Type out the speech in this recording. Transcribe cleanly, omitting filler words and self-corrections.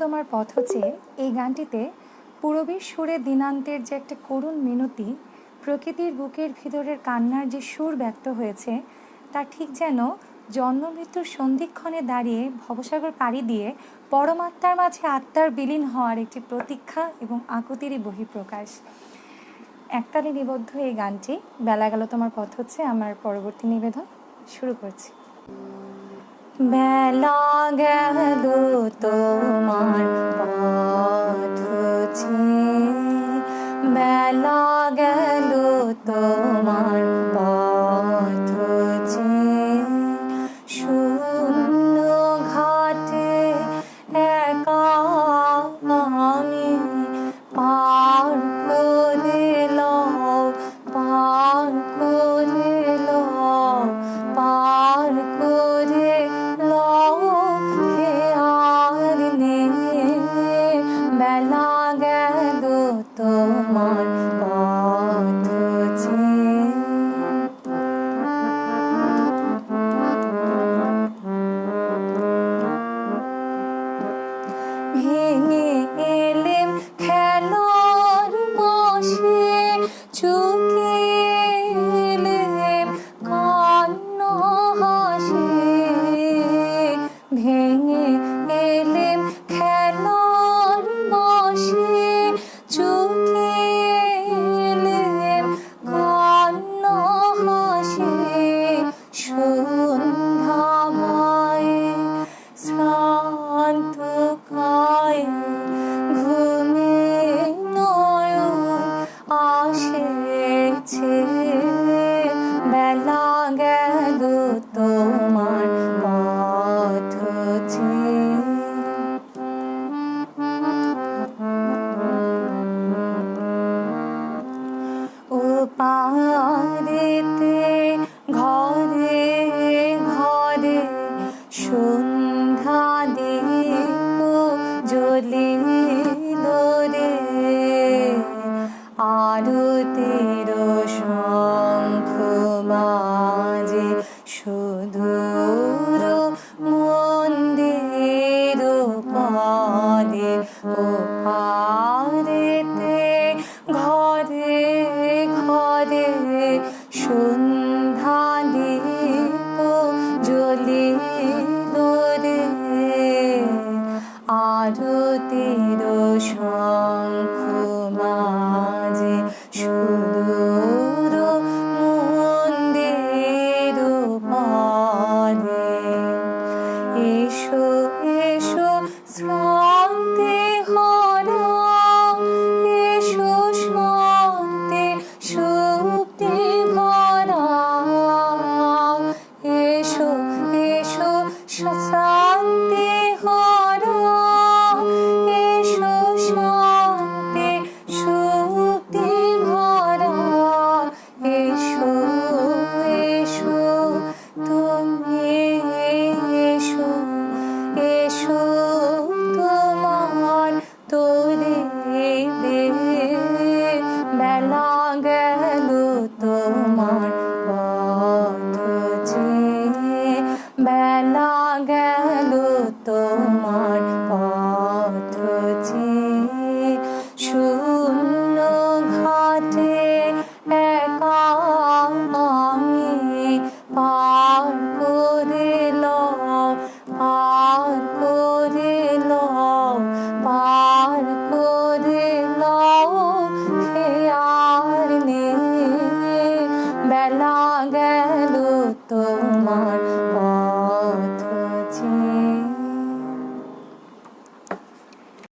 তোমার পথ চেয়ে এই গানটিতে পূরবীর সুরে দিনান্তের যে একটা করুণ মিনতি, প্রকৃতির বুকের ভিতরের কান্নার যে সুর ব্যক্ত হয়েছে, তা ঠিক যেন জন্ম মৃত্যুর সন্ধিক্ষণে দাঁড়িয়ে ভবসাগর পাড়ি দিয়ে পরমাত্মার মাঝে আত্মার বিলীন হওয়ার একটি প্রতীক্ষা এবং আকুতিরই বহিঃপ্রকাশ। একতালে নিবদ্ধ এই গানটি বেলা গেল তোমার পথ হচ্ছে আমার পরবর্তী নিবেদন শুরু করছি। বেলা গেল তোমার পথ চেয়ে, বেলা গেল তোমার পথ চেয়ে, শূন্য ঘাটে একা আমি পার করে লও, পার করে লও, পার করে লও, হে আর নেই। বেলা গেল তোমার পথ চেয়ে। ভেঙে এলেম খেলার বসে, চুকিয়ে এলেম কান্না হাসে। ভেঙে এলেম খেলার বসে, চুকিয়ে এলেম কান্না হাসে। সন্ধ্যা ভয়ে শ্রান্ত কায়ে ঘুমে নয়ন আসেছে। বেলা গেল তোমার পথ চেয়ে। ও পারেতে ঘরে ঘরে সন্ধ্যা দীপ জ্বলিল রে। আরতির শঙ্খ বাজে সুদূর মন্দির পদে। ও পারেতে ঘরে ঘরে সন্ধ্যা দীপ জ্বলিল রে। আরতির শঙ্খ বাজে সুদূর মন্দির পদে। এসো এসো শ্রান্তি হরা, এসো শান্তি সুপ্তি ভরা। এসো এসো শান্তি হরা, এসো শান্তি সুপ্তি ভরা। এসো এসো তুমি এসো, এসো তোমার তোরে দে। বেলা গেল তোমার পথ চেয়ে, বেলা গেল তোমার পথ চেয়ে। শূন্য ঘাটে একা আমি পার করে লও, পার করে লও, পার করে লও, হে আর নেই। বেলা গেল তোমার